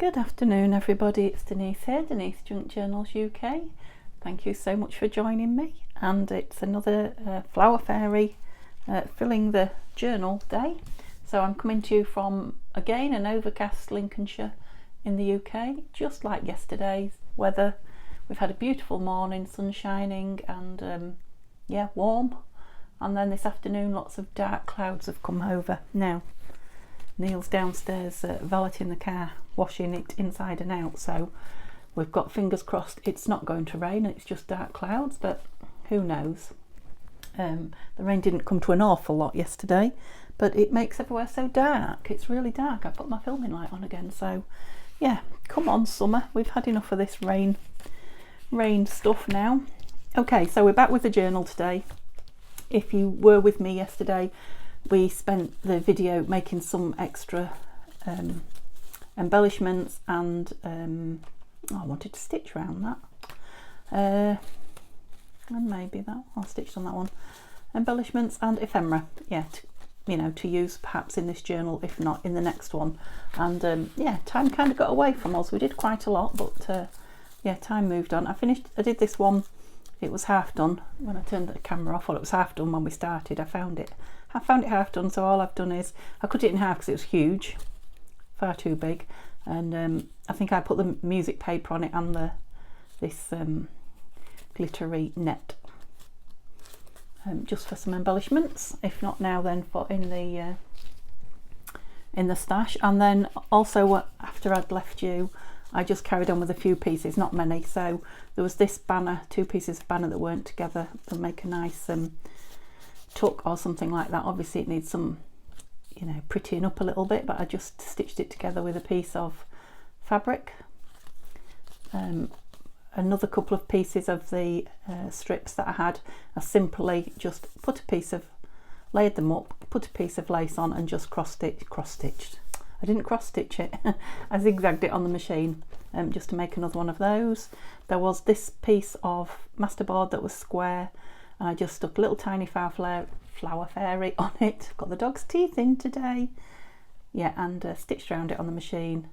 Good afternoon everybody, it's Denise here, Denise Junk Journals UK. Thank you so much for joining me, and it's another Flower Fairy filling the journal day. So I'm coming to you from, again, an overcast Lincolnshire in the UK, just like yesterday's weather. We've had a beautiful morning, sun shining and yeah, warm, and then this afternoon lots of dark clouds have come over. Now Neil's downstairs valeting the car, washing it inside and out, so we've got fingers crossed it's not going to rain, it's just dark clouds, but who knows. The rain didn't come to an awful lot yesterday, but it makes everywhere so dark. It's really dark. I put my filming light on again, so yeah, come on summer, we've had enough of this rain stuff now. Okay, so we're back with the journal today. If you were with me yesterday, we spent the video making some extra embellishments and I wanted to stitch around that and maybe that I'll stitch on that one, embellishments and ephemera, yeah, to use perhaps in this journal, if not in the next one. And yeah, time kind of got away from us. We did quite a lot, but yeah, time moved on. I did this one, it was half done when I turned the camera off. Well, it was half done when we started. I found it half done, so all I've done is I cut it in half because it was huge, far too big, and I think I put the music paper on it and this glittery net, just for some embellishments. If not now, then for in the stash. And then also after I'd left you, I just carried on with a few pieces, not many. So there was this banner, two pieces of banner that weren't together, and make a nice tuck or something like that. Obviously it needs some, prettying up a little bit, but I just stitched it together with a piece of fabric. Another couple of pieces of the strips that I had, I simply just layered them up, put a piece of lace on and just cross-stitched. I didn't cross-stitch it, I zigzagged it on the machine just to make another one of those. There was this piece of masterboard that was square, and I just stuck a little tiny flower fairy on it. Got the dog's teeth in today. Yeah, and stitched around it on the machine.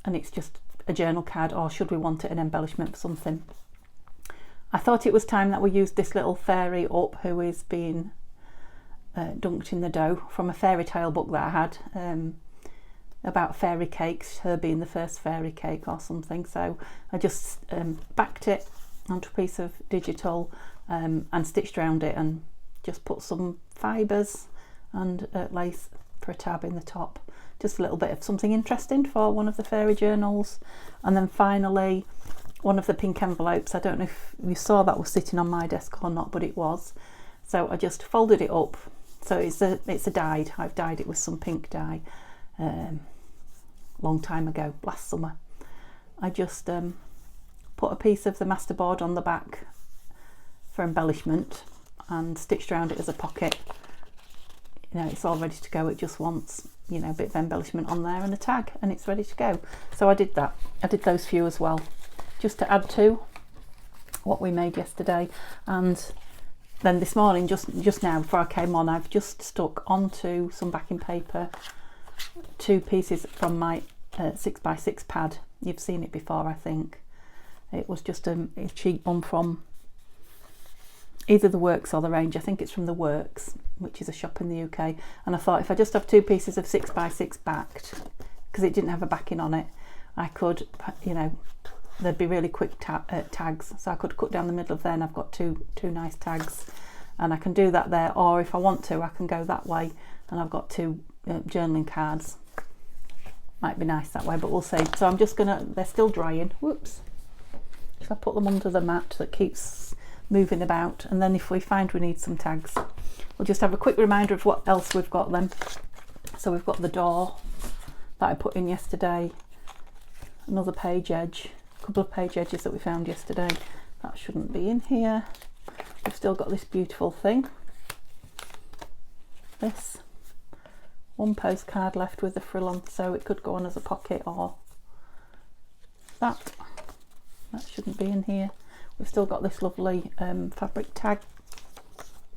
And it's just a journal card, or should we want it an embellishment for something. I thought it was time that we used this little fairy up who is being dunked in the dough, from a fairy tale book that I had about fairy cakes, her being the first fairy cake or something. So I just backed it onto a piece of digital and stitched around it, and just put some fibres and lace for a tab in the top. Just a little bit of something interesting for one of the fairy journals. And then finally, one of the pink envelopes. I don't know if you saw that was sitting on my desk or not, but it was. So I just folded it up. So it's a dyed. I've dyed it with some pink dye long time ago, last summer. I just put a piece of the masterboard on the back for embellishment and stitched around it as a pocket. It's all ready to go. It just wants a bit of embellishment on there and a tag, and it's ready to go. So I did that. I did those few as well, just to add to what we made yesterday. And then this morning, just now before I came on, I've just stuck onto some backing paper two pieces from my 6x6 pad. You've seen it before, I think. It was just a cheap one from either the Works or the Range. I think it's from the Works, which is a shop in the UK. And I thought if I just have two pieces of 6x6 backed, because it didn't have a backing on it, I could, there'd be really quick tags, so I could cut down the middle of there, and I've got two nice tags, and I can do that there. Or if I want to, I can go that way, and I've got two journaling cards. Might be nice that way, but we'll see. So I'm just gonna, they're still drying. Whoops. So I put them under the mat that keeps moving about, and then if we find we need some tags, we'll just have a quick reminder of what else we've got then. So we've got the door that I put in yesterday, another page edge, a couple of page edges that we found yesterday. That shouldn't be in here. We've still got this beautiful thing. This one postcard left with the frill on, so it could go on as a pocket, or that shouldn't be in here. We've still got this lovely fabric tag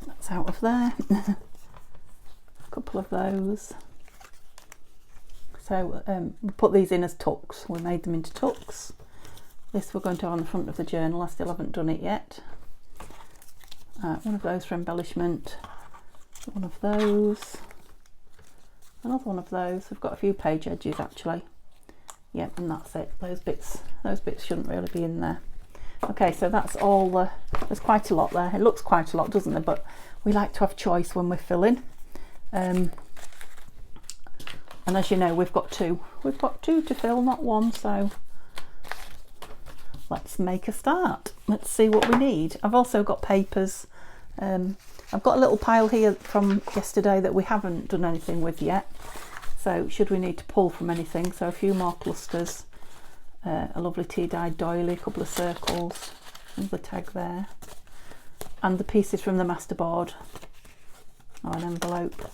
that's out of there. A couple of those. So we put these in as tucks. We made them into tucks. This we're going to have on the front of the journal. I still haven't done it yet. One of those for embellishment. One of those. Another one of those. We've got a few page edges actually. Yep, and that's it. Those bits shouldn't really be in there. Okay, so that's all. There's quite a lot there. It looks quite a lot, doesn't it? But we like to have choice when we're filling. And as you know, we've got two to fill, not one. So let's make a start. Let's see what we need. I've also got papers. I've got a little pile here from yesterday that we haven't done anything with yet. So should we need to pull from anything, so a few more clusters, a lovely tea-dyed doily, a couple of circles, another tag there, and the pieces from the masterboard, or an envelope,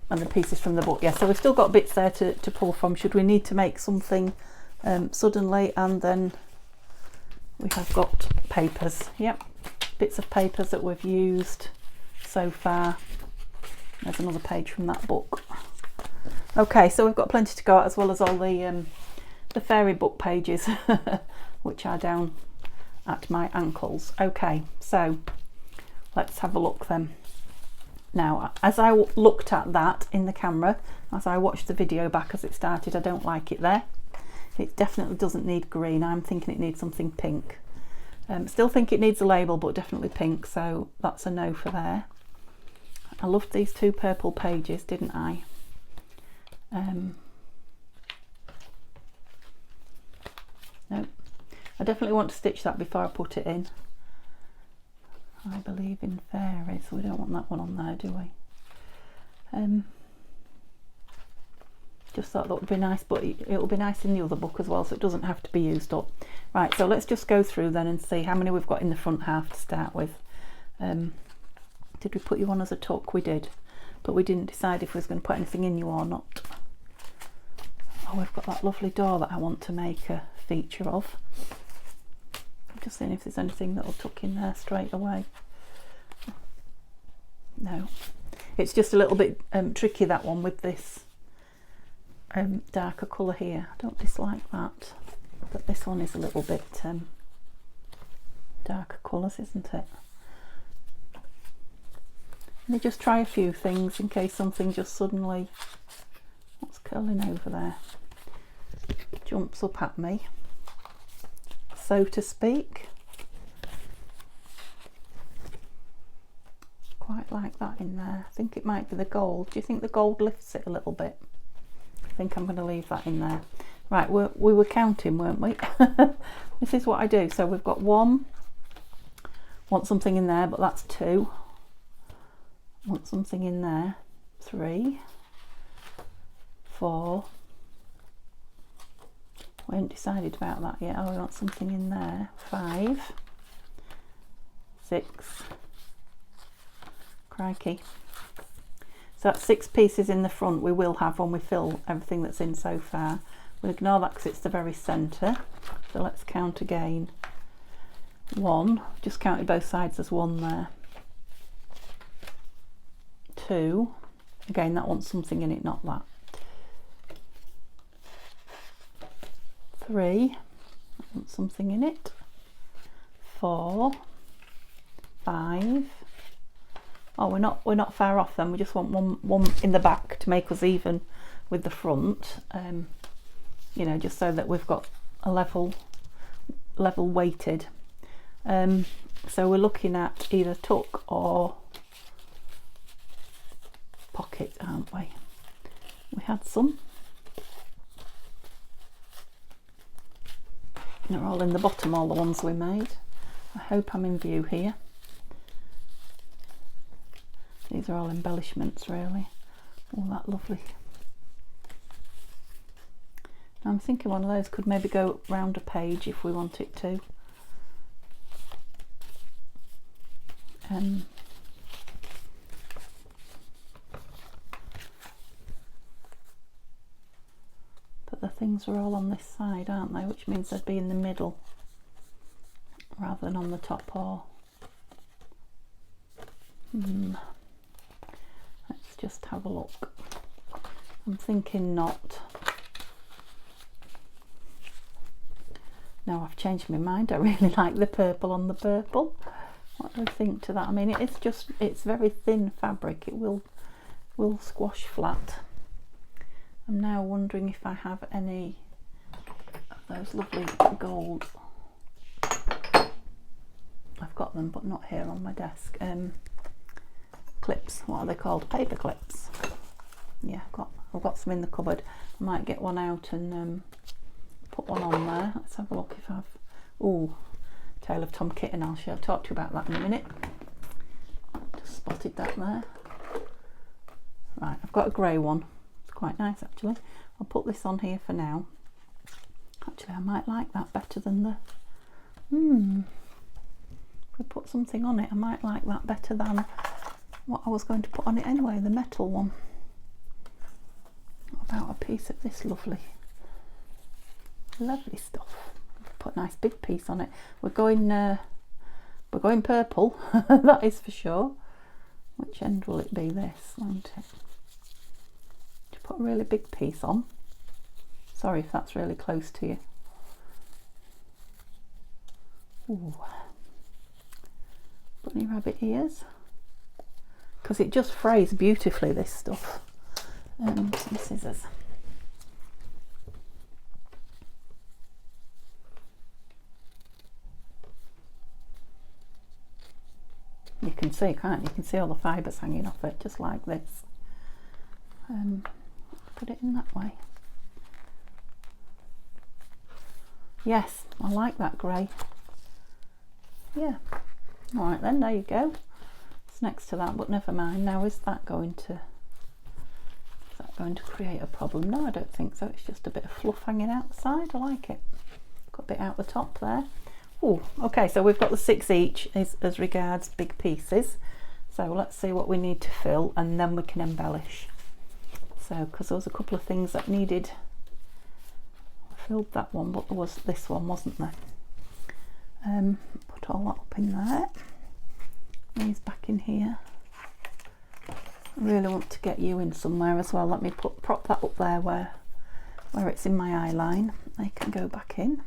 and the pieces from the book. Yeah, so we've still got bits there to pull from should we need to make something suddenly. And then we have got papers. Yep, bits of papers that we've used so far. There's another page from that book. Okay, so we've got plenty to go out, as well as all the fairy book pages which are down at my ankles. Okay, so let's have a look then. Now, as I looked at that in the camera, as I watched the video back as it started, I don't like it there. It definitely doesn't need green. I'm thinking it needs something pink. Still think it needs a label, but definitely pink, so that's a no for there. I loved these two purple pages, didn't I? No, I definitely want to stitch that before I put it in. I believe in fairies, so we don't want that one on there, do we? Just thought that would be nice, but it'll be nice in the other book as well, so it doesn't have to be used up. Right, so let's just go through then and see how many we've got in the front half to start with. Did we put you on as a tuck? We did, but we didn't decide if we was going to put anything in you or not. Oh, we've got that lovely door that I want to make a feature of. I'm just seeing if there's anything that'll tuck in there straight away. No, it's just a little bit tricky, that one, with this darker colour here. I don't dislike that, but this one is a little bit darker colours, isn't it? Let me just try a few things in case something just suddenly, what's curling over there, jumps up at me, so to speak. Quite like that in there. I think it might be the gold. Do you think the gold lifts it a little bit? I think I'm going to leave that in there. Right, we were counting, weren't we? This is what I do. So we've got one, want something in there, but that's two. Want something in there, 3, 4. We haven't decided about that yet. Oh, we want something in there, 5, 6. Crikey. So that's 6 pieces in the front we will have when we fill everything that's in so far. We'll ignore that because it's the very centre. So let's count again. 1, just counted both sides as 1 there. 2, again that wants something in it, not that. 3, that wants something in it. 4, 5. Oh, we're not far off then. We just want one in the back to make us even with the front. You know, just so that we've got a level weighted. So we're looking at either tuck or pocket, aren't we? We had some. They're all in the bottom, all the ones we made. I hope I'm in view here. These are all embellishments, really. Oh, that lovely. I'm thinking one of those could maybe go round a page if we want it to. But the things are all on this side, aren't they? Which means they'd be in the middle rather than on the top or... Let's just have a look. I'm thinking not. No, I've changed my mind. I really like the purple on the purple. What do I think to that? I mean, it's very thin fabric. It will squash flat. I'm now wondering if I have any of those lovely gold. I've got them, but not here on my desk. Clips. What are they called? Paper clips. Yeah, I've got some in the cupboard. I might get one out and put one on there. Let's have a look if I've... Ooh, Tale of Tom Kitten. I'll talk to you about that in a minute. Just spotted that there. Right, I've got a grey one. It's quite nice actually. I'll put this on here for now. Actually, I might like that better than the... If we put something on it, I might like that better than what I was going to put on it anyway, the metal one. What about a piece of this lovely stuff? Put a nice big piece on it. We're going purple, that is for sure. Which end will it be? This, won't it? To put a really big piece on. Sorry if that's really close to you. Ooh. Bunny rabbit ears. Because it just frays beautifully, this stuff. Some scissors. You can see, can't you? You can see all the fibres hanging off it, just like this. Put it in that way. Yes, I like that grey. Yeah. All right then, there you go. It's next to that, but never mind. Now, is that going to create a problem? No, I don't think so. It's just a bit of fluff hanging out the side. I like it. Got a bit out the top there. Oh, okay, so we've got the 6 each as regards big pieces. So let's see what we need to fill and then we can embellish. So, because there was a couple of things that needed, I filled that one, but there was this one, wasn't there? Put all that up in there. These back in here. I really want to get you in somewhere as well. Let me prop that up there where it's in my eye line. They can go back in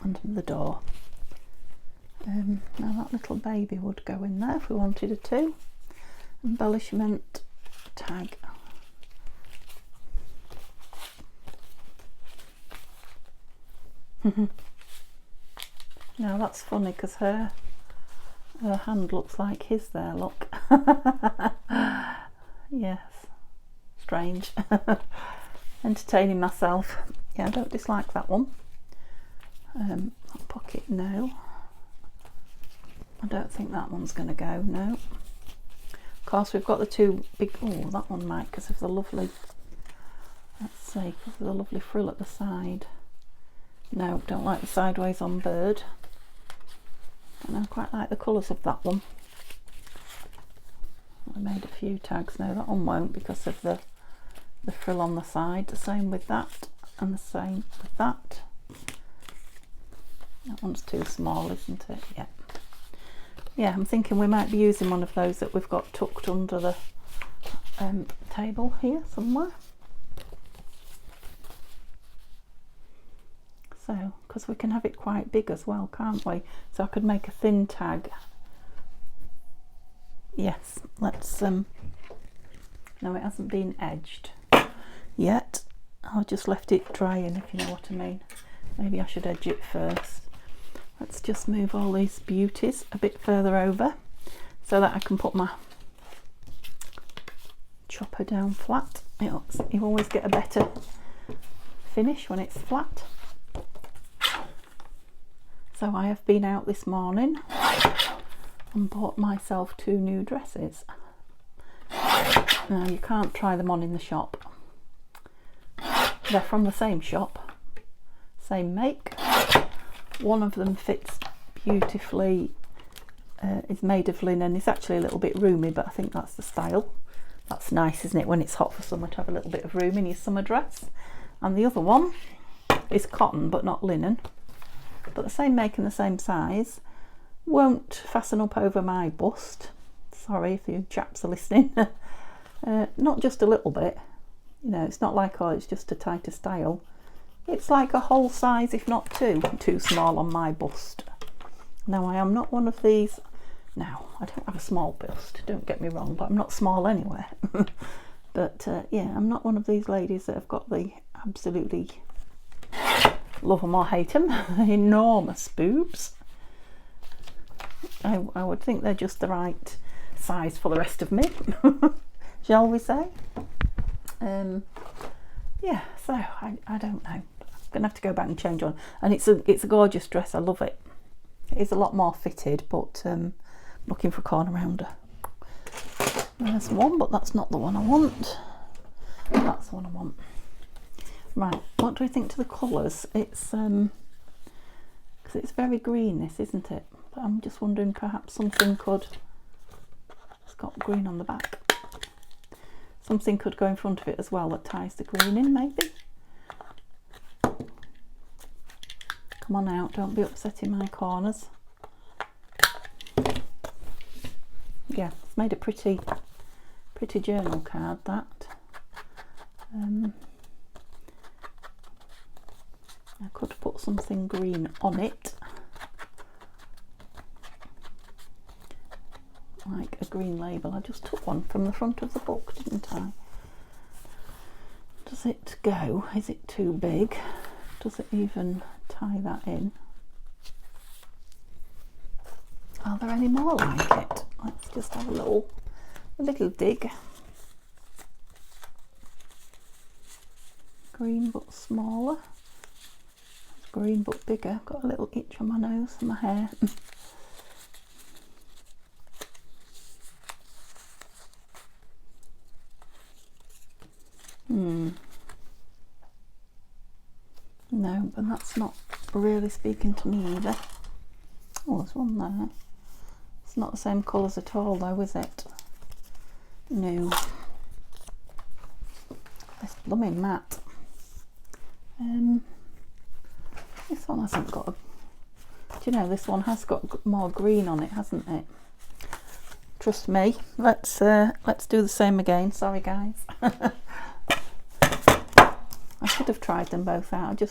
under the door. Now that little baby would go in there if we wanted her to. Embellishment tag. Now that's funny because her hand looks like his there, look. Yes, strange. Entertaining myself. Yeah, I don't dislike that one. Pocket, no. I don't think that one's going to go, no. Of course, we've got the two big, oh, that one might because of the lovely, let's see, because of the lovely frill at the side. No, don't like the sideways on bird. And I quite like the colours of that one. I made a few tags. No, that one won't because of the frill on the side. The same with that and the same with that. That one's too small, isn't it? Yeah. Yeah, I'm thinking we might be using one of those that we've got tucked under the table here somewhere. So, because we can have it quite big as well, can't we? So I could make a thin tag. Yes, let's, no, it hasn't been edged yet. I've just left it drying, if you know what I mean. Maybe I should edge it first. Let's just move all these beauties a bit further over so that I can put my chopper down flat. You always get a better finish when it's flat. So I have been out this morning and bought myself 2 new dresses. Now you can't try them on in the shop. They're from the same shop, same make. One of them fits beautifully, is made of linen. It's actually a little bit roomy, but I think that's the style. That's nice, isn't it, when it's hot for summer to have a little bit of room in your summer dress. And the other one is cotton but not linen, but the same make and the same size. Won't fasten up over my bust. Sorry if you chaps are listening. Not just a little bit, you know, it's not like, oh, it's just a tighter style. It's like a whole size, if not too small on my bust. Now, I am not one of these. Now, I don't have a small bust, don't get me wrong, but I'm not small anywhere. But yeah, I'm not one of these ladies that have got the absolutely, love them or hate them, enormous boobs. I would think they're just the right size for the rest of me, shall we say. Yeah, so I don't know. I'm gonna have to go back and change on. And it's a gorgeous dress. I love it. It is a lot more fitted, but looking for a corner rounder. There's one, but that's not the one I want. That's the one I want. Right, what do we think to the colours? It's because it's very green, this, isn't it? But I'm just wondering, perhaps something could. It's got green on the back. Something could go in front of it as well that ties the green in, maybe. Come on out, don't be upsetting my corners. Yeah, it's made a pretty journal card, that. I could put something green on it, like a green label. I just took one from the front of the book, didn't I? Does it go? Is it too big? Does it even tie that in? Are there any more like it? Let's just have a little dig. Green but smaller. Green but bigger. Got a little itch on my nose and my hair. No, but that's not really speaking to me either. Oh, there's one there. It's not the same colours at all though, is it? No. It's blooming matte. This one hasn't got a... Do you know, this one has got more green on it, hasn't it? Trust me. Let's do the same again. Sorry, guys. I should have tried them both out.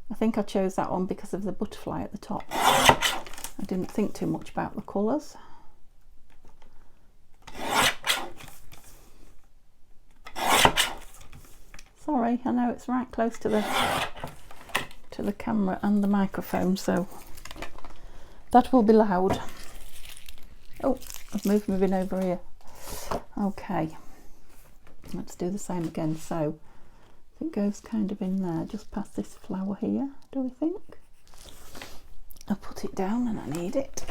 I think I chose that one because of the butterfly at the top. I didn't think too much about the colours. Sorry, I know it's right close to the camera and the microphone, so that will be loud. Oh, I've moved my bin over here. Okay, let's do the same again. So it goes kind of in there, just past this flower here, do we think? I'll put it down and I need it.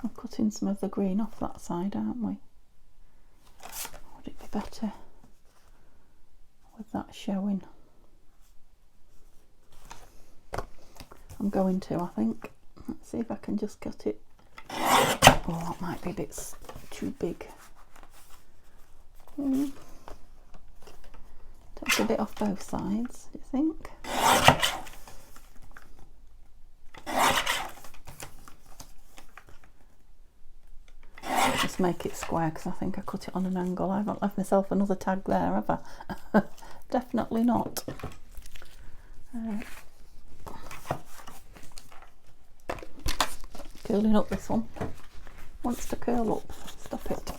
I'm cutting some of the green off that side, aren't we? Would it be better with that showing? I'm going to, I think. Let's see if I can just cut it. Oh, that might be a bit too big. Take a bit off both sides, do you think? Just make it square because I think I cut it on an angle. I haven't left myself another tag there, have I? Definitely not. Curling up, this one wants to curl up. Stop it.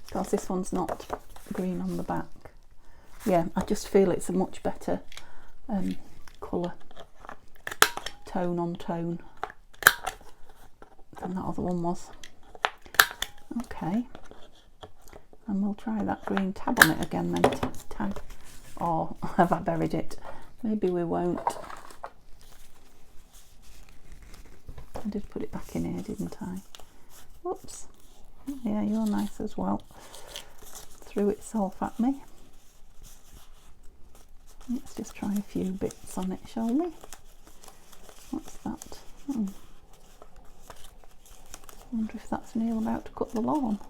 Because this one's not green on the back. Yeah, I just feel it's a much better colour, tone on tone, than that other one was. Okay, and we'll try that green tab on it again then. Tag, or have I buried it? Maybe we won't. I did put it back in here, didn't I? Whoops. Yeah, you're nice as well. Threw itself at me. Let's just try a few bits on it, shall we? What's that? I wonder if that's Neil about to cut the lawn.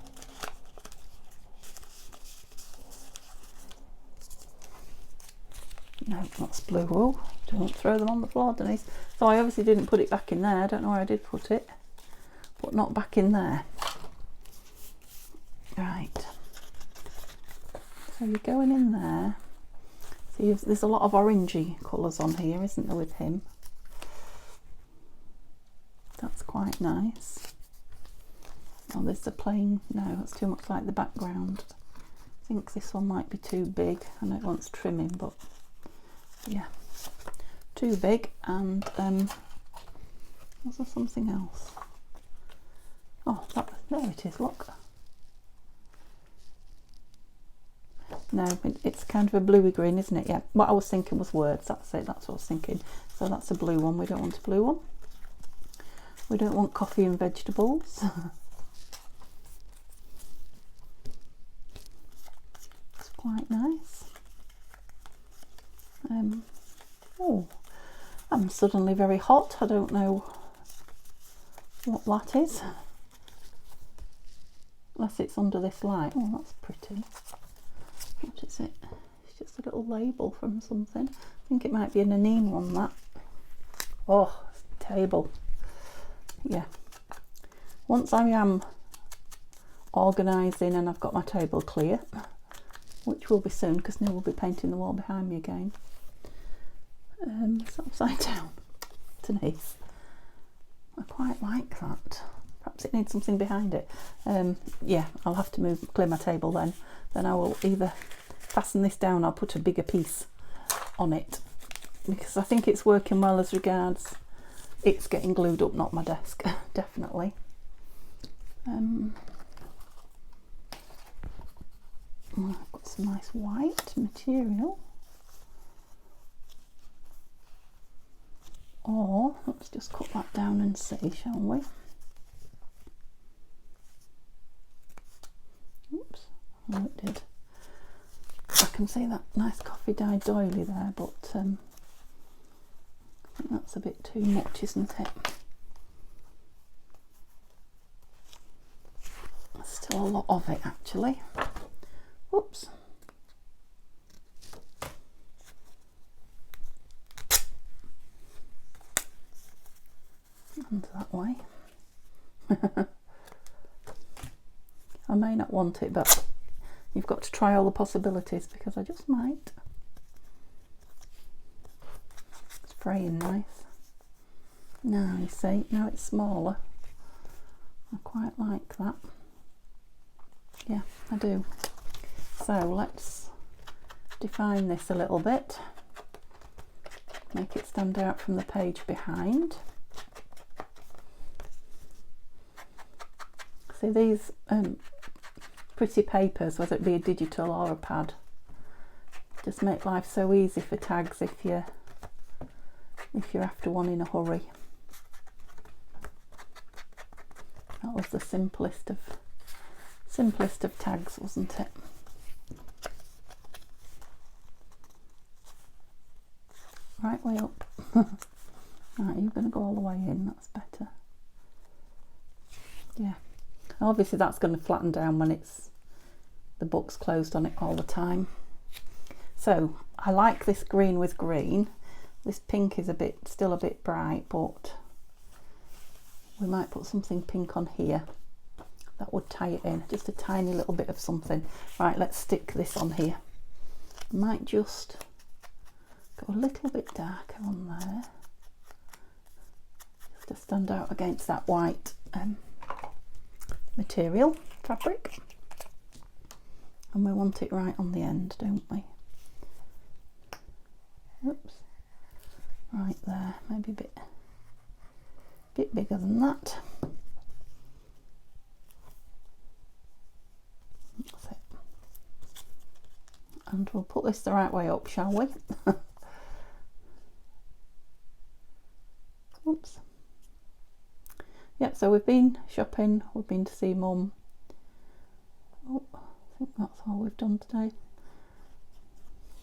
No, that's blue wool. Don't throw them on the floor, Denise. So I obviously didn't put it back in there. I don't know where I did put it. But but not back in there. Right, so you're going in there. See, there's a lot of orangey colours on here, isn't there, with him? That's quite nice. Oh, there's a plain, no, that's too much like the background. I think this one might be too big. I know it wants trimming, but yeah, too big. And was there something else? Oh, there it is, look. No, it's kind of a bluey green, isn't it? Yeah, what I was thinking was words, that's it, that's what I was thinking. So that's a blue one, we don't want a blue one. We don't want coffee and vegetables. It's quite nice. Oh, I'm suddenly very hot, I don't know what that is. Unless it's under this light. Oh, that's pretty. What is it? It's just a little label from something. I think it might be an anime one, that. Oh, table. Yeah. Once I am organising and I've got my table clear, which will be soon because Neil will be painting the wall behind me again. It's upside down. Denise. I quite like that. Perhaps it needs something behind it. Yeah, I'll have to clear my table then. Then I will either fasten this down or put a bigger piece on it, because I think it's working well as regards it's getting glued up, not my desk. Definitely. I've got some nice white material. Or let's just cut that down and see, shall we? Oops, oh, it did. I can see that nice coffee dyed doily there, but I think that's a bit too much, isn't it? There's still a lot of it actually. Oops. And that way. I may not want it, but you've got to try all the possibilities, because I just might. It's fraying nice. Now you see, now it's smaller. I quite like that. Yeah, I do. So let's define this a little bit. Make it stand out from the page behind. See, these pretty papers, whether it be a digital or a pad, just make life so easy for tags if you're after one in a hurry. That was the simplest of tags, wasn't it? Right way up. Right, you're going to go all the way in, that's better. Yeah. Obviously that's going to flatten down when the book's closed on it all the time. So I like this green with green. This pink is still a bit bright, but we might put something pink on here. That would tie it in, just a tiny little bit of something. Right, let's stick this on here. I might just go a little bit darker on there, just to stand out against that white material, fabric. And we want it right on the end, don't we? Oops. Right there, maybe a bit bigger than that. That's it. And we'll put this the right way up, shall we? Oops. Yep, so we've been shopping, we've been to see Mum. Oh, I think that's all we've done today.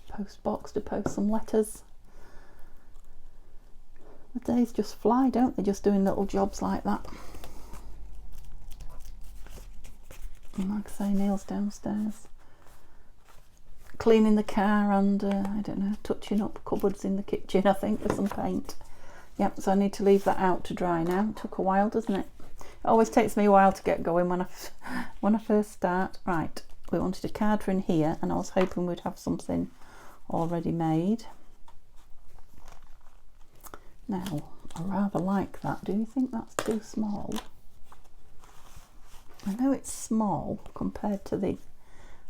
Post box to post some letters. The days just fly, don't they? Just doing little jobs like that. And like I say, Neil's downstairs cleaning the car and I don't know, touching up cupboards in the kitchen, I think, with some paint. Yep, so I need to leave that out to dry now. It took a while, doesn't it? always takes me a while to get going when I first start. Right, we wanted a card for in here, and I was hoping we'd have something already made. Now, I rather like that. Do you think that's too small? I know it's small compared to the,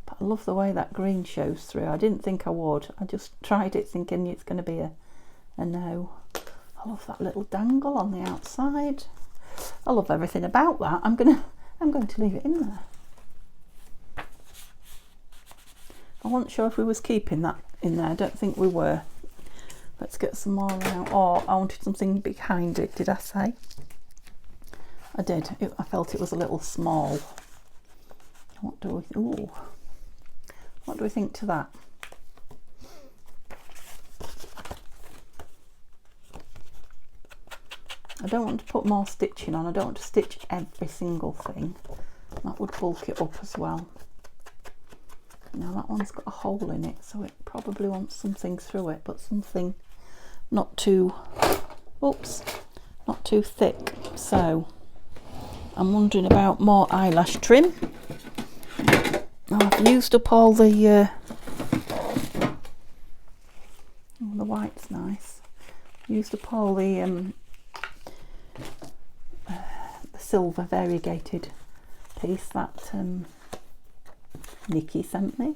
but I love the way that green shows through. I didn't think I would. I just tried it thinking it's going to be a no. I love that little dangle on the outside. I love everything about that. I'm going to leave it in there. I wasn't sure if we was keeping that in there. I don't think we were. Let's get some more out. Oh, I wanted something behind it, did I say? I did. I felt it was a little small. What do we think to that? I don't want to put more stitching on. I don't want to stitch every single thing. That would bulk it up as well. Now that one's got a hole in it, so it probably wants something through it, but something not too, not too thick. So I'm wondering about more eyelash trim. Now I've used up all the white's nice. Used up all the silver variegated piece that Nikki sent me.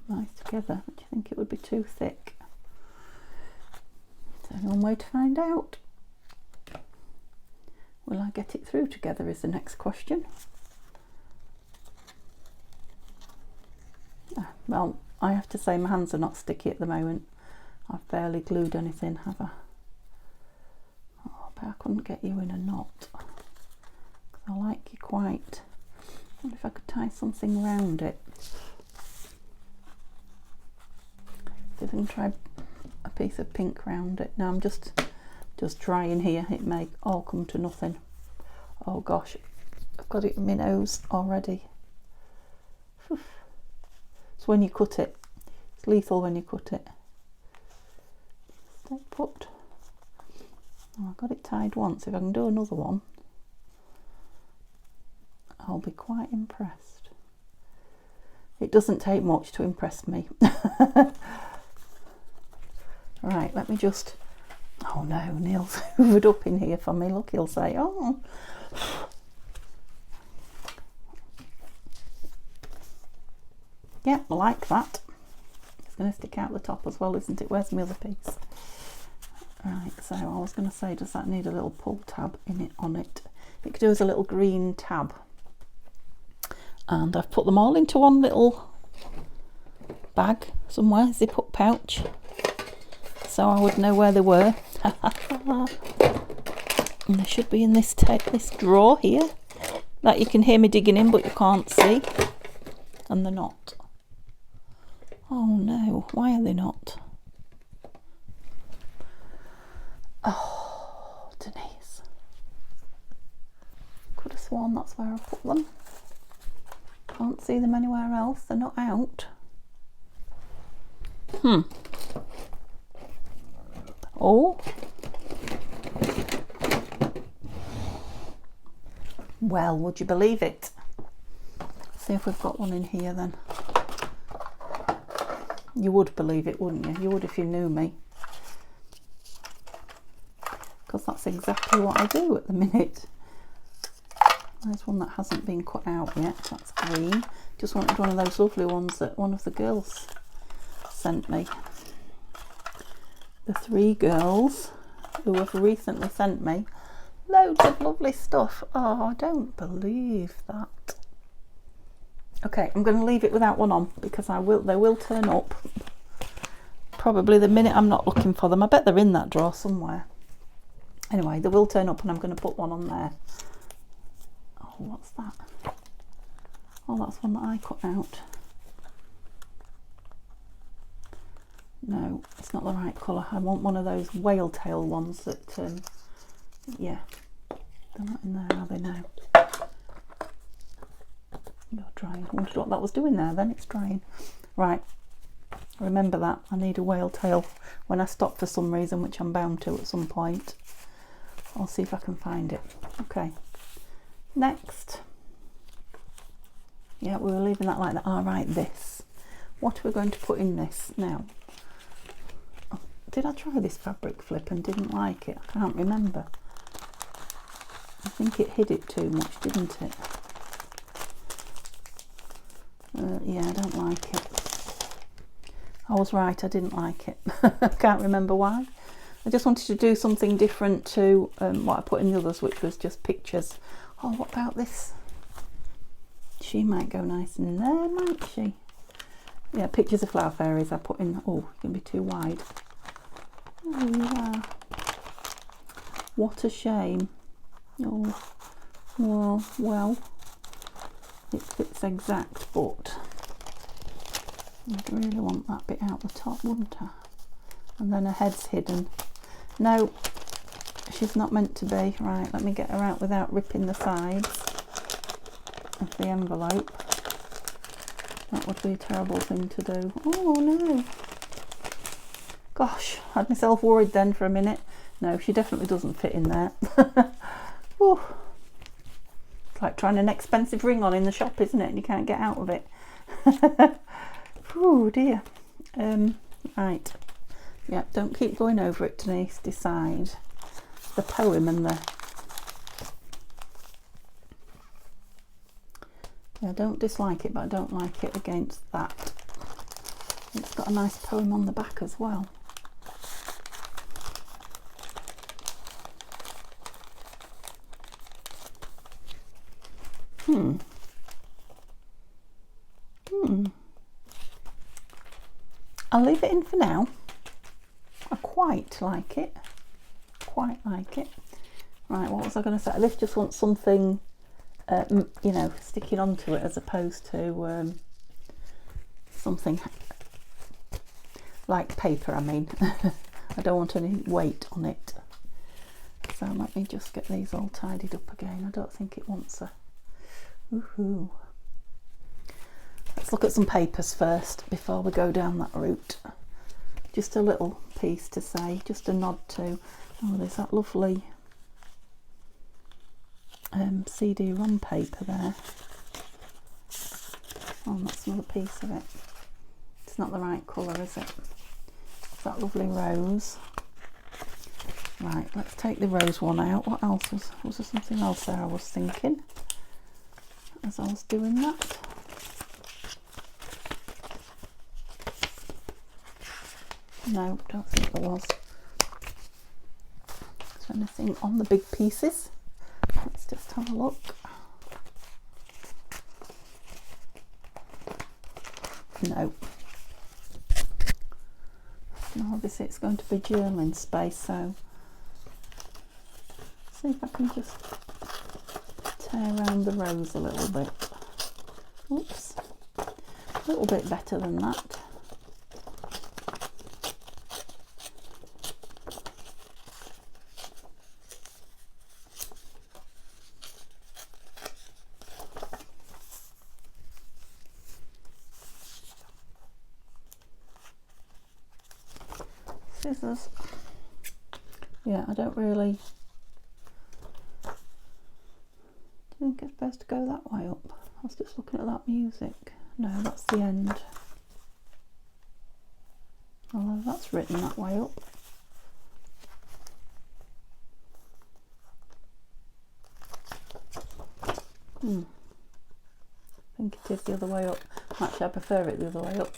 Nice together. Do you think it would be too thick? There's only one way to find out. Will I get it through together is the next question. Well, I have to say my hands are not sticky at the moment. I've barely glued anything, have I? Oh, but I couldn't get you in a knot. I like you quite. I wonder if I could tie something around it. See if I can try a piece of pink round it. Now I'm just trying here. It may all come to nothing. Oh gosh, I've got it in my nose already. So when you cut it, it's lethal when you cut it. Stay put. Oh, I've got it tied once. If I can do another one, I'll be quite impressed. It doesn't take much to impress me. Right, let me just, oh no, Neil's hoovered up in here for me. Look, he'll say, oh. Yeah, I like that. It's going to stick out the top as well, isn't it? Where's my other piece? Right, so I was going to say, does that need a little pull tab in it on it? It could do as a little green tab. And I've put them all into one little bag somewhere, zip up pouch, so I would know where they were. And they should be in this drawer here that you can hear me digging in but you can't see. And they're not. Oh no, why are they not? Oh, Denise. Could have sworn that's where I put them. Can't see them anywhere else. They're not out. Oh. Well, would you believe it? See if we've got one in here then. You would believe it, wouldn't you? You would if you knew me. Because that's exactly what I do at the minute. There's one that hasn't been cut out yet. That's green. Just wanted one of those lovely ones that one of the girls sent me. The 3 girls who have recently sent me loads of lovely stuff. Oh, I don't believe that. Okay, I'm going to leave it without one on because they will turn up probably the minute I'm not looking for them. I bet they're in that drawer somewhere. Anyway, they will turn up and I'm going to put one on there. Oh, what's that? Oh, that's one that I cut out. No, it's not the right colour. I want one of those whale tail ones that, yeah, they're not in there, are they now? You're drying. I wondered what that was doing there, then it's drying. Right, remember that. I need a whale tail when I stop for some reason, which I'm bound to at some point. I'll see if I can find it. Okay, next. Yeah, we were leaving that like that. All right, this. What are we going to put in this now? Oh, did I try this fabric flip and didn't like it? I can't remember. I think it hid it too much, didn't it? Yeah, I don't like it. I was right, I didn't like it. I can't remember why. I just wanted to do something different to what I put in the others, which was just pictures. Oh, what about this? She might go nice in there, might she? Yeah, pictures of flower fairies I put in. Oh, it's going to be too wide. Oh, yeah. What a shame. Oh, well, it fits exact, but I'd really want that bit out the top, wouldn't I? And then her head's hidden. No, she's not meant to be. Right, let me get her out without ripping the sides of the envelope. That would be a terrible thing to do. Oh no. Gosh, I had myself worried then for a minute. No, she definitely doesn't fit in there. Ooh. It's like trying an expensive ring on in the shop, isn't it? And you can't get out of it. Oh dear. Right. Yeah, don't keep going over it, Denise. Decide. The poem and the... Yeah, I don't dislike it, but I don't like it against that. It's got a nice poem on the back as well. I'll leave it in for now. I quite like it. Quite like it. Right, what was I going to say? This just wants something, you know, sticking onto it as opposed to something like paper, I mean. I don't want any weight on it. So let me just get these all tidied up again. I don't think it wants a... Woohoo. Let's look at some papers first before we go down that route. Just a little piece to say, just a nod to... Oh, there's that lovely CD-ROM paper there. Oh, that's another piece of it. It's not the right colour, is it? It's that lovely rose. Right, let's take the rose one out. What else was there something else there I was thinking as I was doing that? No, don't think there was. Is there anything on the big pieces? Let's just have a look. No. No, obviously it's going to be journaling space, so see if I can just tear around the rose a little bit. Oops. A little bit better than that. Scissors. Yeah, I don't really think it's best to go that way up. I was just looking at that music. No, that's the end. Although that's written that way up. I think it is the other way up. Actually, I prefer it the other way up.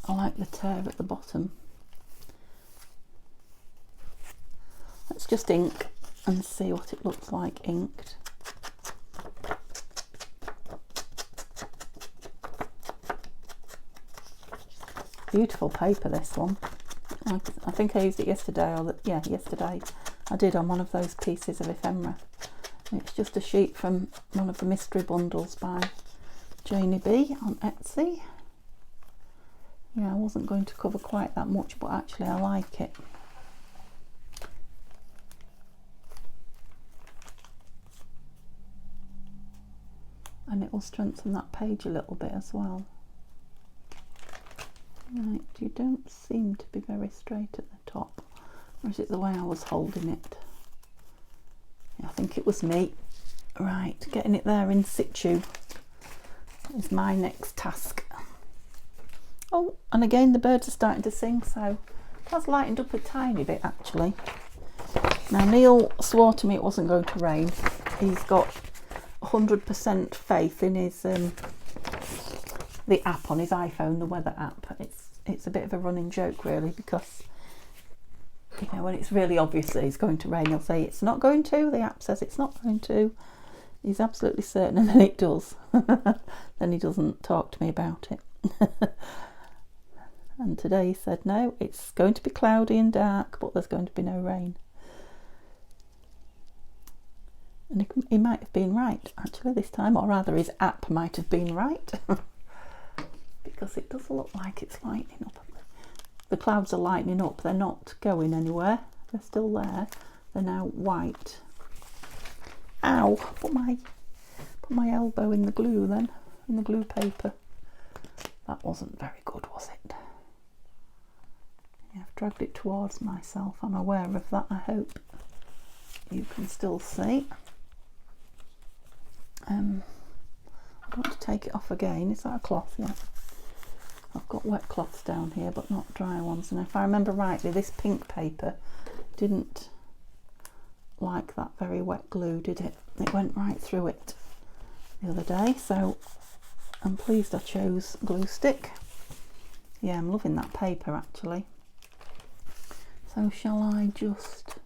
I like the tear at the bottom. Let's just ink and see what it looks like inked. Beautiful paper, this one. I think I used it yesterday, or yesterday I did on one of those pieces of ephemera. It's just a sheet from one of the mystery bundles by Janie B on Etsy. Yeah, I wasn't going to cover quite that much, but actually I like it. And it will strengthen that page a little bit as well. Right, you don't seem to be very straight at the top. Or is it the way I was holding it? think it was me. Right, getting it there in situ is my next task. Oh, and again the birds are starting to sing, so it has lightened up a tiny bit actually. Now Neil swore to me it wasn't going to rain. He's got 100% faith in his the app on his iPhone, the weather app. It's a bit of a running joke really, because you know, when it's really obvious that it's going to rain, he'll say it's not going to. The app says it's not going to. He's absolutely certain, and then it does. Then he doesn't talk to me about it. And today he said no, it's going to be cloudy and dark, but there's going to be no rain. And he might have been right actually this time, or rather his app might have been right. Because it does look like it's lightening up. The clouds are lightening up, they're not going anywhere, they're still there, they're now white. Ow, put my elbow in the glue then, in the glue paper. That wasn't very good, was it? Yeah, I've dragged it towards myself, I'm aware of that, I hope you can still see. I want to take it off again. Is that a cloth? Yeah. I've got wet cloths down here, but not dry ones. And if I remember rightly, this pink paper didn't like that very wet glue, did it? It went right through it the other day. So I'm pleased I chose glue stick. Yeah, I'm loving that paper actually. So shall I just...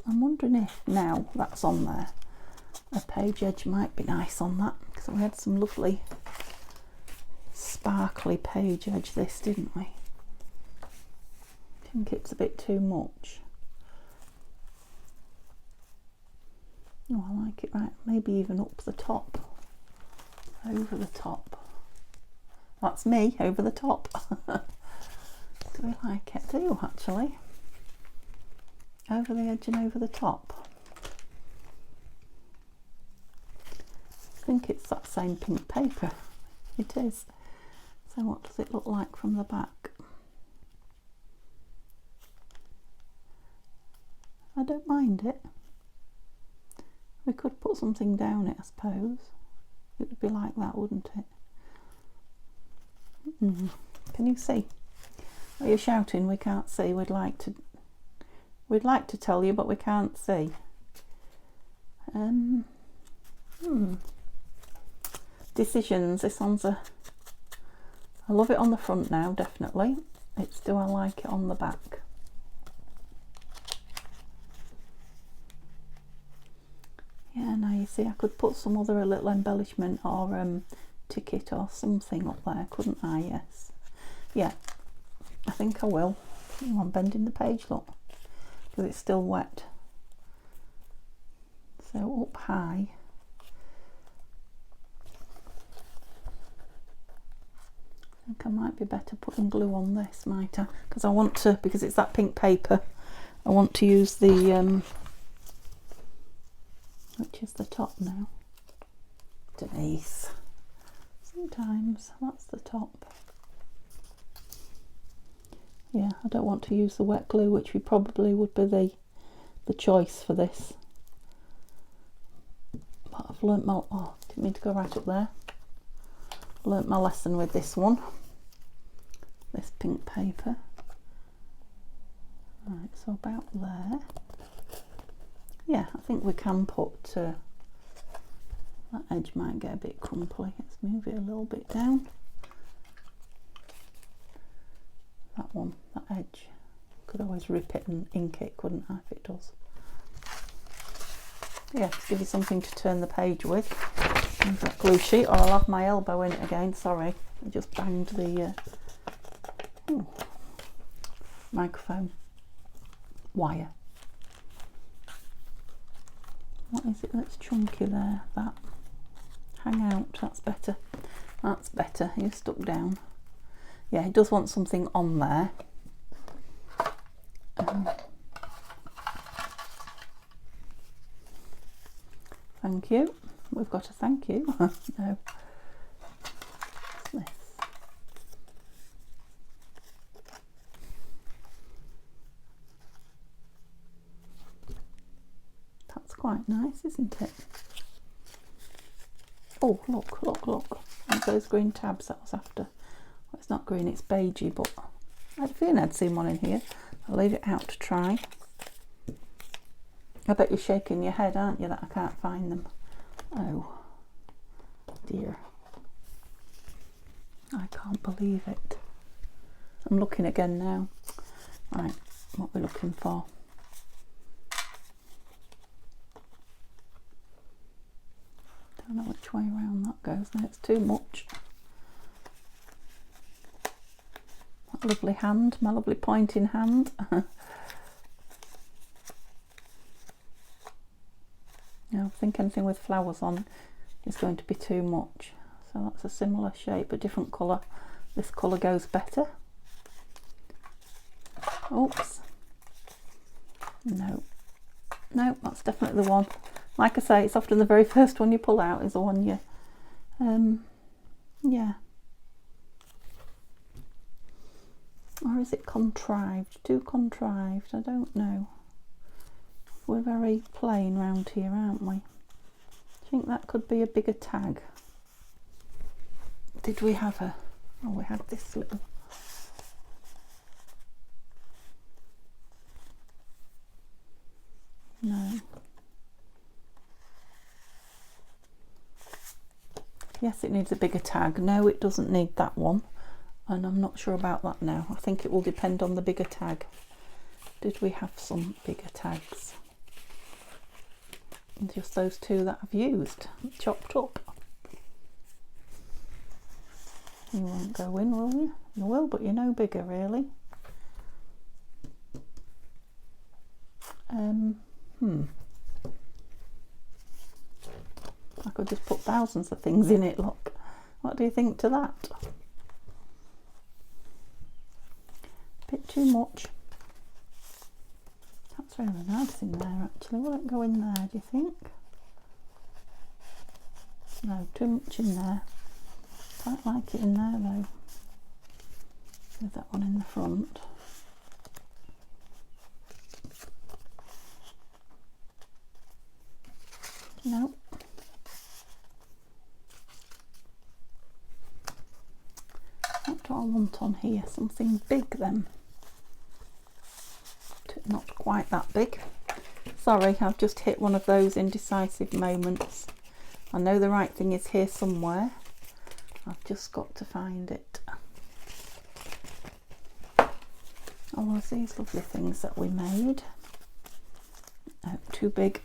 I'm wondering if now that's on there, a page edge might be nice on that, because we had some lovely sparkly page edge this, didn't we? I think it's a bit too much. Oh, I like it right, maybe even up the top, over the top. That's me, over the top. Do I like it? I do actually. Over the edge and over the top. I think it's that same pink paper. It is. So what does it look like from the back? I don't mind it. We could put something down it, I suppose. It would be like that, wouldn't it? Can you see? Are you shouting? We can't see. We'd like to tell you, but we can't see. Decisions. This one's I love it on the front now, definitely. It's do I like it on the back? Yeah, now you see I could put some other little embellishment or ticket or something up there, couldn't I? Yes. Yeah, I think I will. Oh, I'm bending the page, look, because it's still wet. So up high. I think I might be better putting glue on this, might I? Because I want to, because it's that pink paper, I want to use the, which is the top now? Denise. Sometimes that's the top. Yeah, I don't want to use the wet glue, which probably would be the choice for this. But I've learnt my, oh, didn't mean to go right up there. Learnt my lesson with this one, this pink paper. Right, so about there. Yeah, I think we can put, that edge might get a bit crumply. Let's move it a little bit down. That one, that edge. Could always rip it and ink it, couldn't I, if it does. Yeah, to give you something to turn the page with. There's that glue sheet, or I'll have my elbow in it again, sorry. I just banged the microphone wire. What is it that's chunky there? That. Hang out, that's better. That's better, you're stuck down. Yeah, it does want something on there. Thank you. We've got a thank you. No. What's this? quite nice, isn't it? Oh, look, look, look. And those green tabs that was after. Well, it's not green, it's beigey, but I had a feeling I'd seen one in here. I'll leave it out to try. I bet you're shaking your head, aren't you, that I can't find them. Oh, dear. I can't believe it. I'm looking again now. Right, what we're looking for. Don't know which way around that goes now, it's too much. That lovely hand, my lovely pointing hand. I think anything with flowers on is going to be too much. So that's a similar shape, a different colour. This colour goes better. Oops. No. No, that's definitely the one. Like I say, it's often the very first one you pull out is the one you... yeah. Or is it contrived? Too contrived? I don't know. We're very plain round here, aren't we? I think that could be a bigger tag. Did we have a... oh, we had this little... no. Yes, it needs a bigger tag. No, it doesn't need that one. And I'm not sure about that now. I think it will depend on the bigger tag. Did we have some bigger tags? Just those two that I've used, chopped up. You won't go in, will you? You will, but you're no bigger, really. I could just put thousands of things in it, look. What do you think to that? Bit too much. That's really nice in there, actually. Will it go in there, do you think? No, too much in there. Quite like it in there, though. With that one in the front. No. What do I want on here? Something big, then. Not quite that big. Sorry, I've just hit one of those indecisive moments. I know the right thing is here somewhere. I've just got to find it. Oh, there's these lovely things that we made. Oh, too big.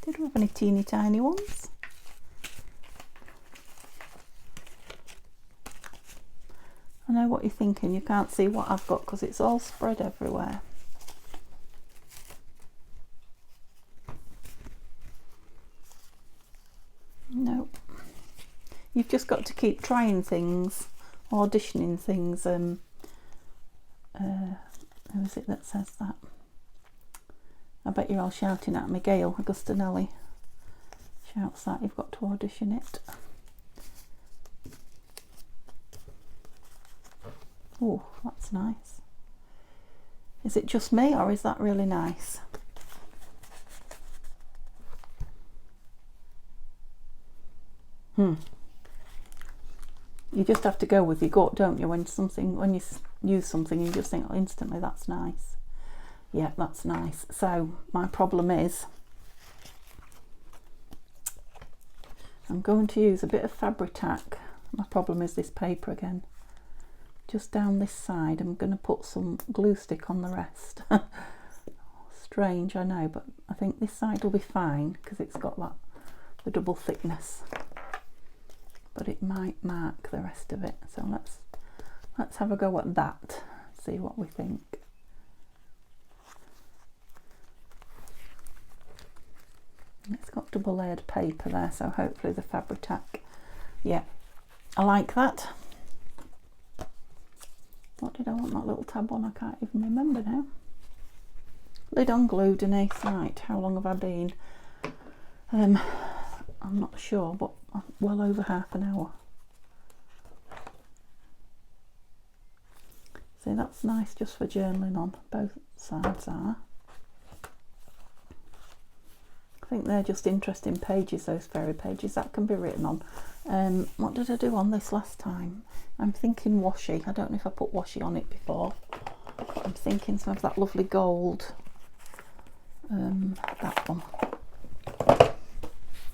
Did we have any teeny tiny ones? I know what you're thinking. You can't see what I've got because it's all spread everywhere. No, you've just got to keep trying things, auditioning things. Who is it that says that? I bet you're all shouting at me. Gail Augustinelli shouts that you've got to audition it. Oh, that's nice. Is it just me, or is that really nice? You just have to go with your gut, don't you? When you use something, you just think, oh, instantly, that's nice. Yeah, that's nice. So my problem is I'm going to use a bit of Fabri-Tac. My problem is this paper again. Just down this side, I'm going to put some glue stick on the rest. Strange, I know, but I think this side will be fine because it's got the double thickness. But it might mark the rest of it. So let's have a go at that. See what we think. It's got double layered paper there, so hopefully the Fabri-Tac. Yeah, I like that. What did I want that little tab on? I can't even remember now. Lid on glue, Denise. Right, how long have I been? I'm not sure, but well over half an hour. See, that's nice just for journaling on. Both sides are. think they're just interesting pages, those fairy pages that can be written on. What did I do on this last time? I'm thinking washi. I don't know if I put washi on it before. I'm thinking some of that lovely gold. That one.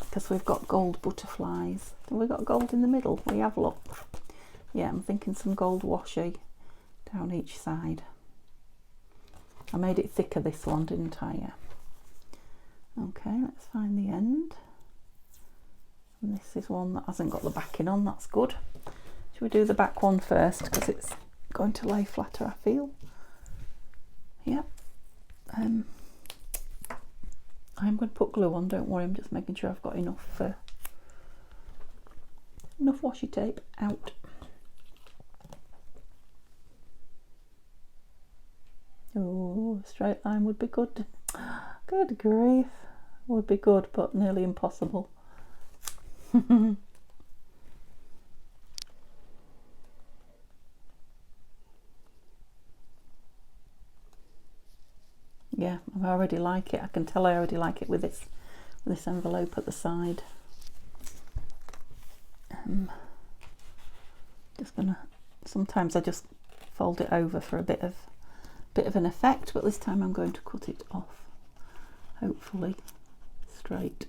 Because we've got gold butterflies. Have we got gold in the middle? We have, look. Yeah, I'm thinking some gold washi down each side. I made it thicker, this one, didn't I? Yeah. Okay, let's find the end. And this is one that hasn't got the backing on, that's good. Should we do the back one first, because it's going to lay flatter, I feel. Yep. I'm going to put glue on, don't worry, I'm just making sure I've got enough washi tape out. Oh, straight line would be good. Good grief. Would be good, but nearly impossible. Yeah, I already like it. I can tell I already like it with this envelope at the side. Just gonna. Sometimes I just fold it over for a bit of an effect, but this time I'm going to cut it off. Hopefully straight.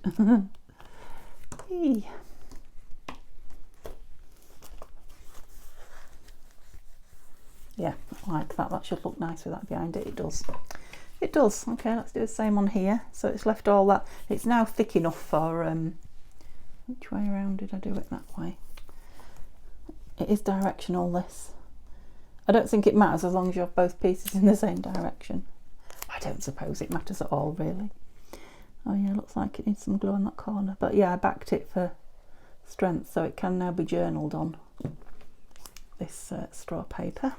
Yeah, I like that. That should look nice with that behind it. It does. It does. Okay, let's do the same on here. So it's left all that. It's now thick enough for which way around did I do it? That way. It is directional, this. I don't think it matters as long as you have both pieces in the same direction. I don't suppose it matters at all, really. Oh yeah, looks like it needs some glue on that corner. But yeah, I backed it for strength, so it can now be journaled on this straw paper.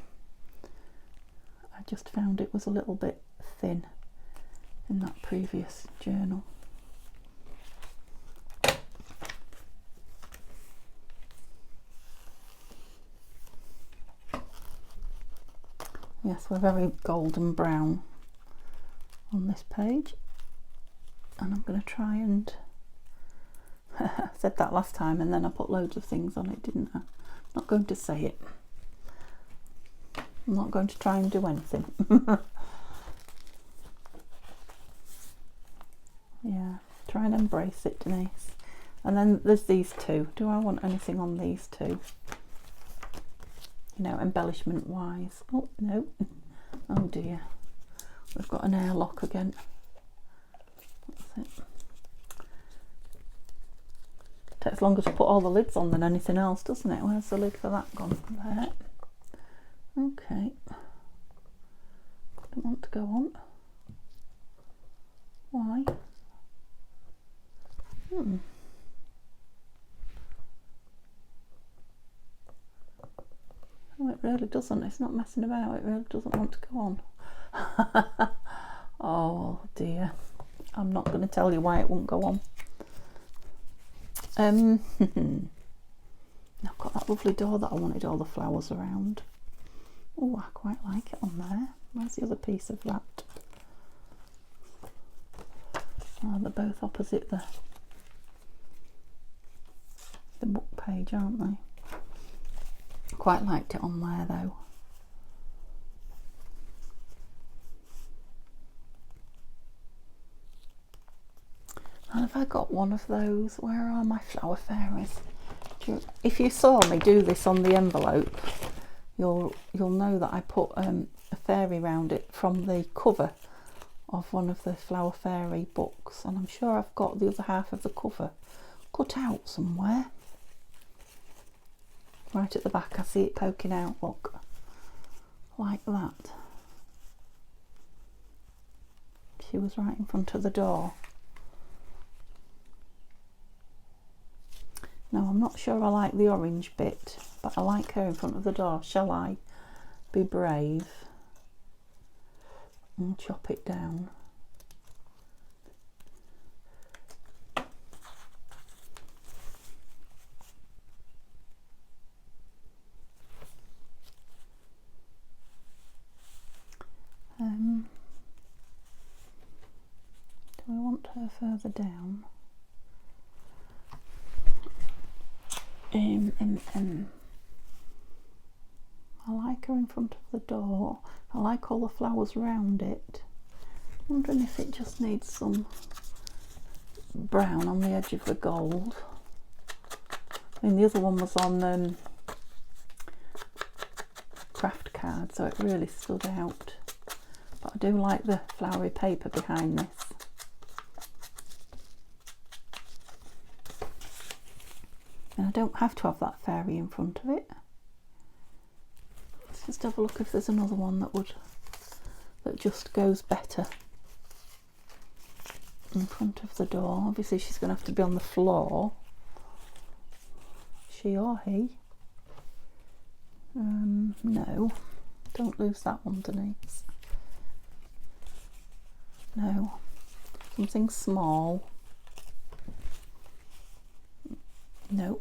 I just found it was a little bit thin in that previous journal. Yes, we're very golden brown on this page, and I'm going to try and I said that last time and then I put loads of things on it, didn't I? I'm not going to say it. I'm not going to try and do anything. Yeah, try and embrace it, Denise. And then there's these two. Do I want anything on these two? You know, embellishment wise. Oh no. Oh dear. We've got an airlock again. That's it. Takes longer to put all the lids on than anything else, doesn't it? Where's the lid for that gone? There. Okay. Don't want to go on. Why? Oh, it really doesn't. It's not messing about. It really doesn't want to go on. Oh dear. I'm not going to tell you why it won't go on. I've got that lovely door that I wanted all the flowers around. Oh, I quite like it on there. Where's the other piece of that? Oh, they're both opposite the book page, aren't they? Quite liked it on there though. And have I got one of those? Where are my flower fairies? If you saw me do this on the envelope, you'll know that I put a fairy round it from the cover of one of the flower fairy books, and I'm sure I've got the other half of the cover cut out somewhere. Right at the back, I see it poking out, look, like that. She was right in front of the door. Now, I'm not sure I like the orange bit, but I like her in front of the door. Shall I be brave and chop it down? Do I want her further down. I like her in front of the door. I like all the flowers round it. Wondering if it just needs some brown on the edge of the gold. I mean, the other one was on craft card, so it really stood out. But I do like the flowery paper behind this. And I don't have to have that fairy in front of it. Let's just have a look if there's another one that just goes better in front of the door. Obviously she's going to have to be on the floor. She or he. No, don't lose that one, Denise. No, something small. No.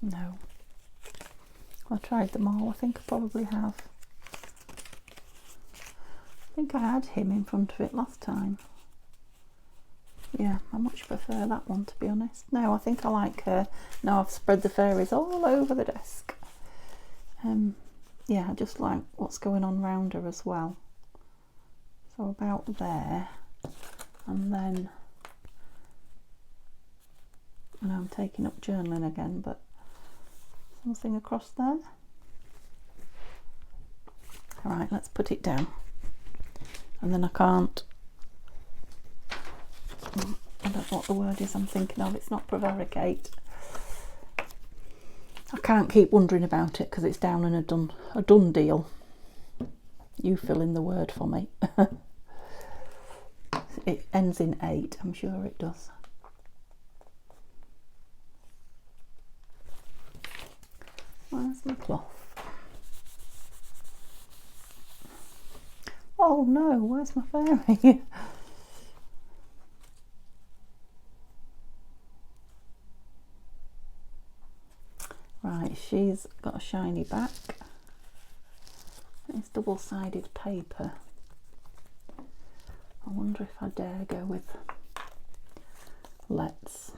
No. I tried them all. I think I probably have. I think I had him in front of it last time. Yeah, I much prefer that one, to be honest. No, I think I like her. Now I've spread the fairies all over the desk. Yeah, I just like what's going on round her as well. So about there, and then, I know I'm taking up journaling again, but something across there. All right, let's put it down. And then I can't, I don't know what the word is I'm thinking of. It's not prevaricate. I can't keep wondering about it because it's down and a done deal. You fill in the word for me. It ends in 8, I'm sure it does. Where's my cloth? Oh no, where's my fairy? Right, she's got a shiny back. It's double-sided paper. I wonder if I dare go with let's.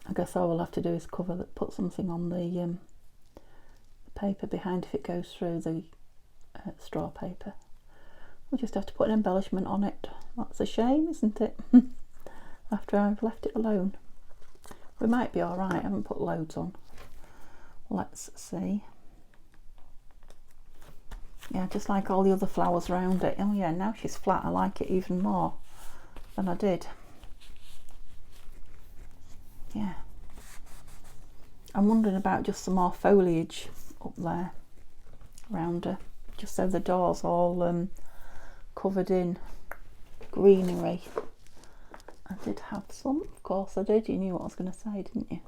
I guess all we'll have to do is put something on the paper behind if it goes through the straw paper. We'll just have to put an embellishment on it. That's a shame, isn't it? After I've left it alone. We might be alright, I haven't put loads on. Let's see. Yeah, just like all the other flowers around it. Oh yeah, now she's flat, I like it even more than I did. Yeah. I'm wondering about just some more foliage up there around her, just so the door's all covered in greenery. I did have some, of course I did. You knew what I was going to say, didn't you?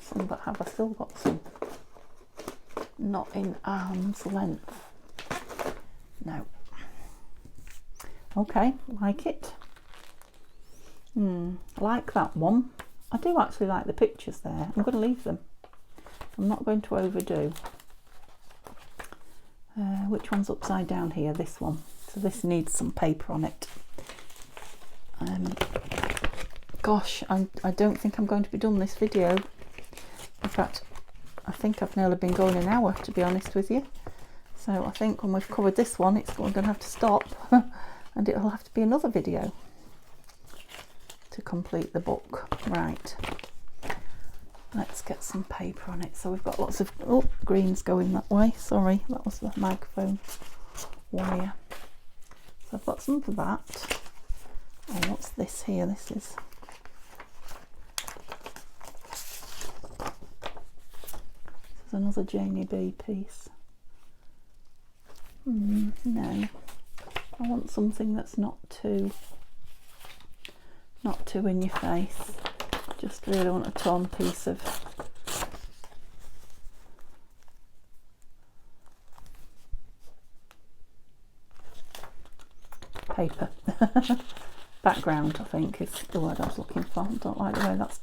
Some, but have I still got some? Not in arm's length. No. Okay, like it. I like that one. I do actually like the pictures there. I'm going to leave them. I'm not going to overdo. Which one's upside down here? This one. So this needs some paper on it. Gosh, I don't think I'm going to be done this video. In fact, I think I've nearly been going an hour, to be honest with you. So I think when we've covered this one, we're going to have to stop and it'll have to be another video to complete the book. Right, let's get some paper on it. So we've got lots of greens going that way. Sorry, that was the microphone wire. So I've got some for that. Oh, what's this here? This is another Janie B piece. No, I want something that's not too in your face. Just really want a torn piece of paper. background, I think is the word I was looking for. I don't like the way that's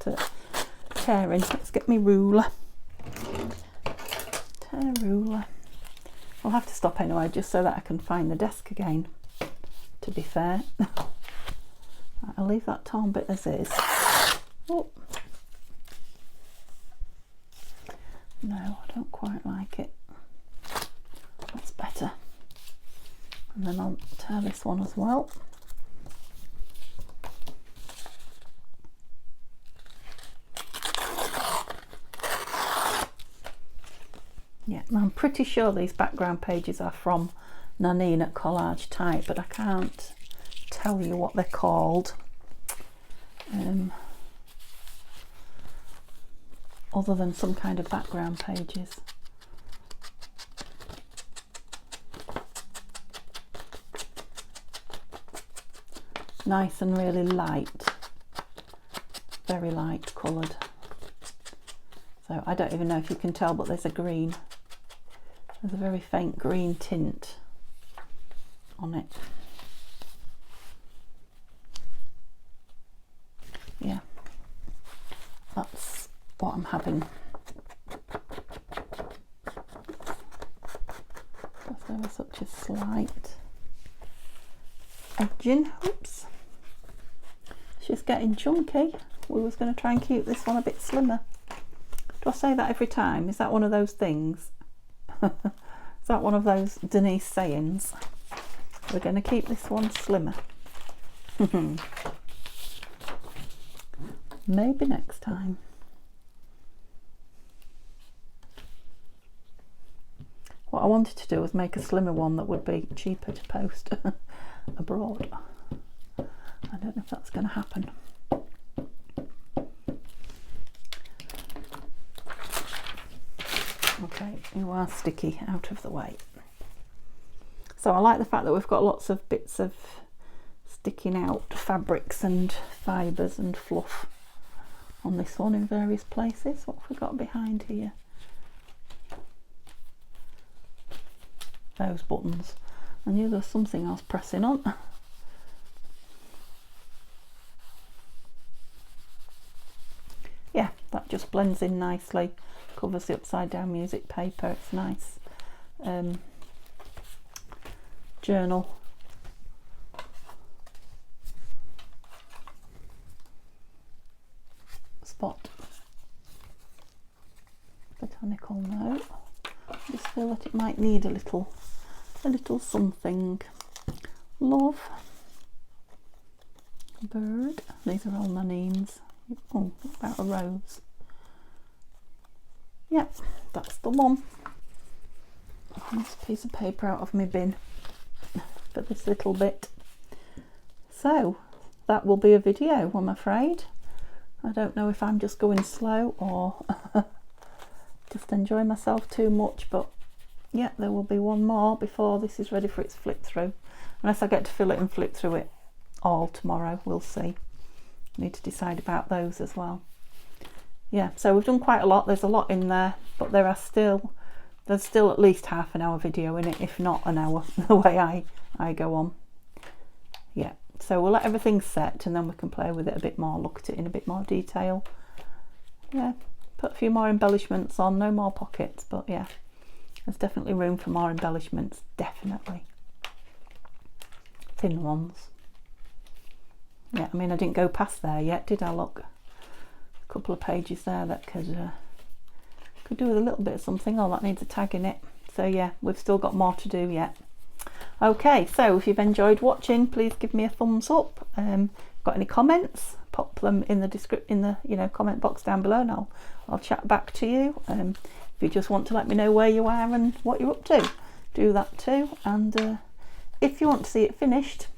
tearing. Let's get me ruler. Tear ruler. I'll have to stop anyway, just so that I can find the desk again, to be fair. I'll leave that torn bit as is. Oh. No, I don't quite like it. That's better. And then I'll tear this one as well. Yeah, I'm pretty sure these background pages are from Nanine at Collage Type, but I can't tell you what they're called. Other than some kind of background pages. Nice and really light, very light coloured. So I don't even know if you can tell, but there's a green. There's a very faint green tint on it. Yeah, that's what I'm having. Because there was such a slight edging. Oops. She's getting chunky. We was going to try and keep this one a bit slimmer. Do I say that every time? Is that one of those things? Is that one of those Denise sayings? We're going to keep this one slimmer. Maybe next time. What I wanted to do was make a slimmer one that would be cheaper to post abroad. I don't know if that's going to happen. Okay, you are sticky, out of the way. So I like the fact that we've got lots of bits of sticking out fabrics and fibres and fluff on this one in various places. What have we got behind here? Those buttons. I knew there was something else pressing on. Yeah, that just blends in nicely. Covers the upside down music paper. It's nice. Journal. Spot. Botanical note. I just feel that it might need a little something. Love. Bird. These are all Nanines. Oh, what about a rose? Yep, that's the one. This piece of paper out of my bin for this little bit. So that will be a video, I'm afraid. I don't know if I'm just going slow or just enjoy myself too much, but yeah, there will be one more before this is ready for its flip through. Unless I get to fill it and flip through it all tomorrow, we'll see. Need to decide about those as well. Yeah, so we've done quite a lot. There's a lot in there, but there's still at least half an hour video in it, if not an hour, the way I go on. Yeah, so we'll let everything set and then we can play with it a bit more, look at it in a bit more detail. Yeah, put a few more embellishments on, no more pockets, but yeah, there's definitely room for more embellishments, definitely. Thin ones. Yeah, I mean, I didn't go past there yet, did I? Look, a couple of pages there that could do with a little bit of something. Oh, that needs a tag in it. So yeah, we've still got more to do yet. Okay, so if you've enjoyed watching, please give me a thumbs up. Got any comments? Pop them in the comment box down below, and I'll chat back to you. If you just want to let me know where you are and what you're up to, do that too. And if you want to see it finished,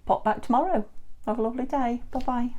pop back tomorrow. Have a lovely day. Bye bye.